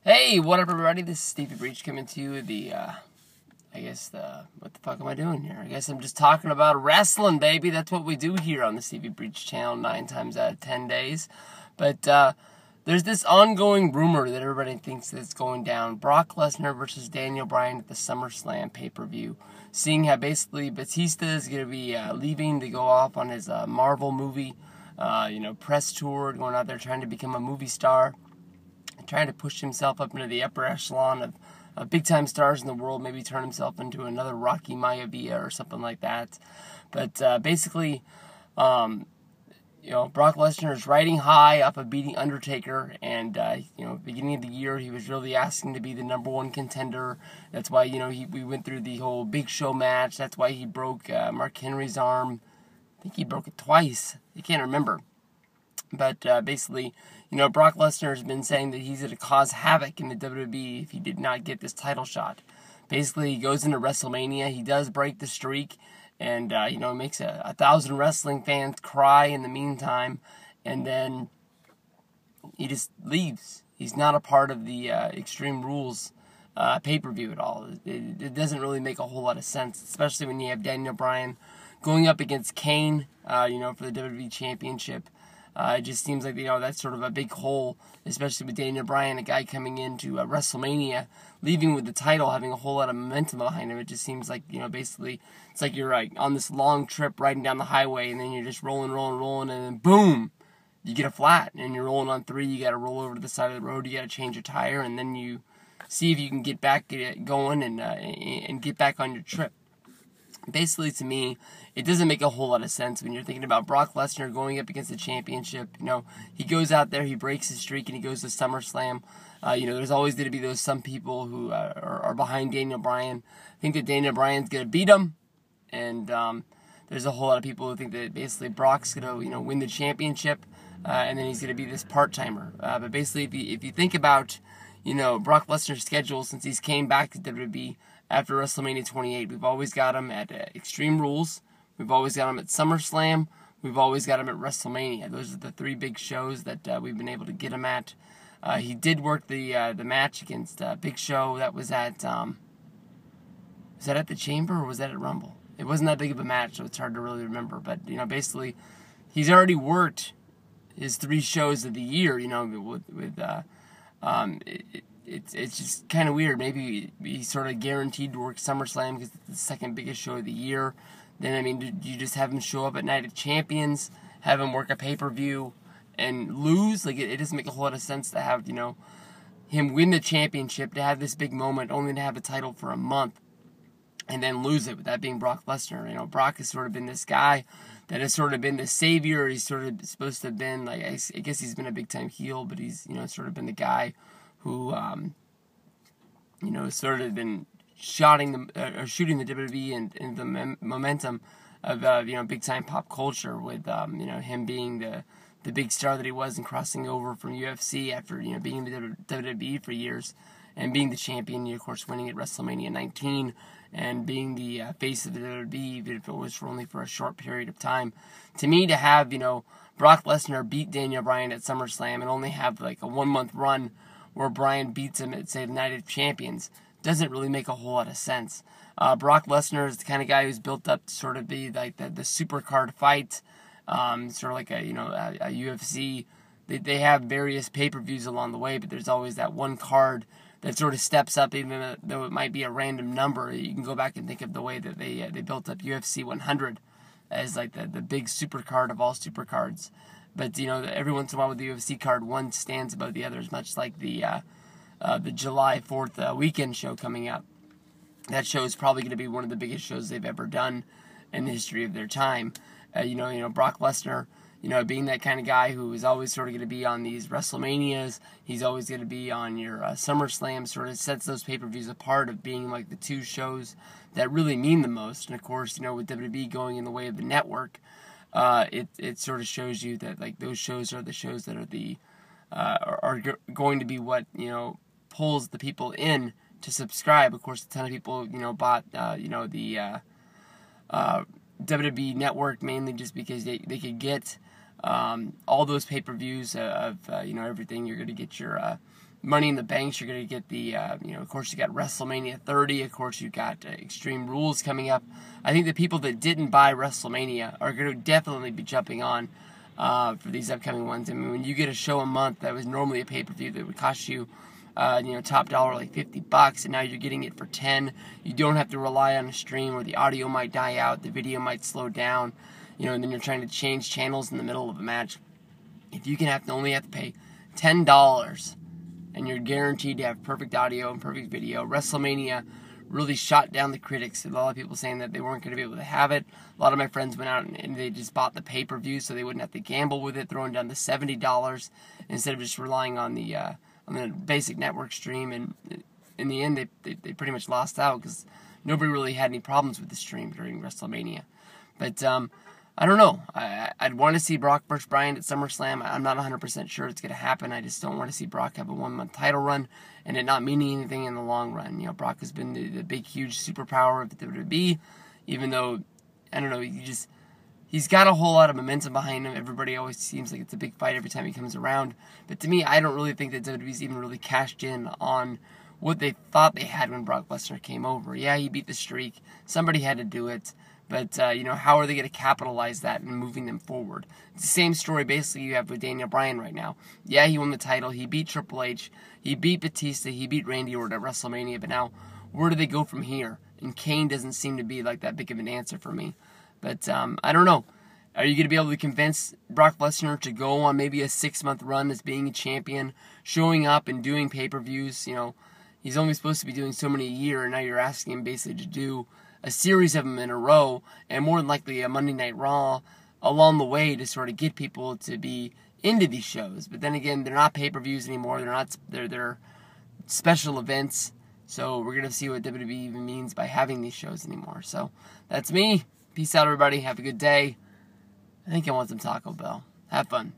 Hey, what up, everybody? This is Stevie Breach coming to you with what the fuck am I doing here? I guess I'm just talking about wrestling, baby. That's what we do here on the Stevie Breach channel 9 times out of 10 days. But, there's this ongoing rumor that everybody thinks that's going down. Brock Lesnar versus Daniel Bryan at the SummerSlam pay-per-view. Seeing how basically Batista is going to be leaving to go off on his Marvel movie, press tour, going out there trying to become a movie star. Trying to push himself up into the upper echelon of big-time stars in the world, maybe turn himself into another Rocky Maivia or something like that. But basically, Brock Lesnar is riding high off of beating Undertaker, and beginning of the year he was really asking to be the number one contender. That's why we went through the whole Big Show match. That's why he broke Mark Henry's arm. I think he broke it twice. I can't remember. But basically, Brock Lesnar has been saying that he's going to cause havoc in the WWE if he did not get this title shot. Basically, he goes into WrestleMania, he does break the streak, and, makes 1,000 wrestling fans cry in the meantime, and then he just leaves. He's not a part of the Extreme Rules pay-per-view at all. It doesn't really make a whole lot of sense, especially when you have Daniel Bryan going up against Kane, for the WWE Championship. It just seems like, that's sort of a big hole, especially with Daniel Bryan, a guy coming into WrestleMania, leaving with the title, having a whole lot of momentum behind him. It just seems like, basically, it's like you're on this long trip riding down the highway, and then you're just rolling, and then boom, you get a flat, and you're rolling on 3, you got to roll over to the side of the road, you got to change a tire, and then you see if you can get back going and get back on your trip. Basically, to me, it doesn't make a whole lot of sense when you're thinking about Brock Lesnar going up against the championship. He goes out there, he breaks his streak, and he goes to SummerSlam. There's always going to be some people who are behind Daniel Bryan. Think that Daniel Bryan's going to beat him, and there's a whole lot of people who think that basically Brock's going to, win the championship, and then he's going to be this part-timer. But basically, if you think about, Brock Lesnar's schedule since he's came back to WWE after WrestleMania 28, we've always got him at Extreme Rules, we've always got him at SummerSlam, we've always got him at WrestleMania. Those are the 3 big shows that we've been able to get him at. He did work the match against Big Show. That was at was that at the Chamber or was that at Rumble? It wasn't that big of a match, so it's hard to really remember. But basically, he's already worked his 3 shows of the year. It's just kind of weird. Maybe he's sort of guaranteed to work SummerSlam because it's the second biggest show of the year. Then, do you just have him show up at Night of Champions, have him work a pay-per-view, and lose? It doesn't make a whole lot of sense to have, him win the championship, to have this big moment, only to have the title for a month, and then lose it, with that being Brock Lesnar. Brock has sort of been this guy that has sort of been the savior. He's sort of supposed to have been, I guess he's been a big-time heel, but he's, sort of been the guy who, has sort of been shooting the WWE and the momentum of, big-time pop culture with, him being the big star that he was and crossing over from UFC after, being in the WWE for years and being the champion, of course, winning at WrestleMania 19 and being the face of the WWE, even if it was only for a short period of time. To me, to have, Brock Lesnar beat Daniel Bryan at SummerSlam and only have, a 1-month run where Bryan beats him at, say, the Night of Champions doesn't really make a whole lot of sense. Brock Lesnar is the kind of guy who's built up to sort of be like the super card fight, sort of like a UFC. They have various pay-per-views along the way, but there's always that one card that sort of steps up, even though it might be a random number. You can go back and think of the way that they built up UFC 100 as the big super card of all super cards. But every once in a while with the UFC card, one stands above the others, much like the July 4th weekend show coming up. That show is probably going to be one of the biggest shows they've ever done in the history of their time. Brock Lesnar, being that kind of guy who is always sort of going to be on these WrestleManias, he's always going to be on your SummerSlam, sort of sets those pay-per-views apart of being the 2 shows that really mean the most. And of course, with WWE going in the way of the network, it sort of shows you that those shows are the shows that are going to be what pulls the people in to subscribe. Of course, a ton of people bought the WWE Network mainly just because they could get all those pay-per-views of everything. You're going to get your Money in the Banks, you're going to get the, of course, you got WrestleMania 30. Of course, you got Extreme Rules coming up. I think the people that didn't buy WrestleMania are going to definitely be jumping on for these upcoming ones. I mean, when you get a show a month that was normally a pay-per-view that would cost you, top dollar like $50, and now you're getting it for $10. You don't have to rely on a stream where the audio might die out, the video might slow down, and then you're trying to change channels in the middle of a match. If you can only have to pay $10, and you're guaranteed to have perfect audio and perfect video. WrestleMania really shot down the critics. A lot of people saying that they weren't going to be able to have it. A lot of my friends went out and they just bought the pay-per-view so they wouldn't have to gamble with it, throwing down the $70 instead of just relying on the basic network stream. And in the end, they pretty much lost out because nobody really had any problems with the stream during WrestleMania. But I don't know. I'd want to see Brock versus Bryan at SummerSlam. I'm not 100% sure it's going to happen. I just don't want to see Brock have a 1-month title run and it not meaning anything in the long run. Brock has been the big, huge superpower of the WWE, even though, I don't know, he's got a whole lot of momentum behind him. Everybody always seems like it's a big fight every time he comes around. But to me, I don't really think that WWE's even really cashed in on what they thought they had when Brock Lesnar came over. Yeah, he beat the streak. Somebody had to do it. But, how are they going to capitalize that and moving them forward? It's the same story basically you have with Daniel Bryan right now. Yeah, he won the title. He beat Triple H. He beat Batista. He beat Randy Orton at WrestleMania. But now, where do they go from here? And Kane doesn't seem to be like that big of an answer for me. But, I don't know. Are you going to be able to convince Brock Lesnar to go on maybe a 6-month run as being a champion, showing up and doing pay-per-views? He's only supposed to be doing so many a year, and now you're asking him basically to do a series of them in a row, and more than likely a Monday Night Raw along the way to sort of get people to be into these shows. But then again, they're not pay-per-views anymore. They're special events. So we're gonna see what WWE even means by having these shows anymore. So that's me. Peace out, everybody. Have a good day. I think I want some Taco Bell. Have fun.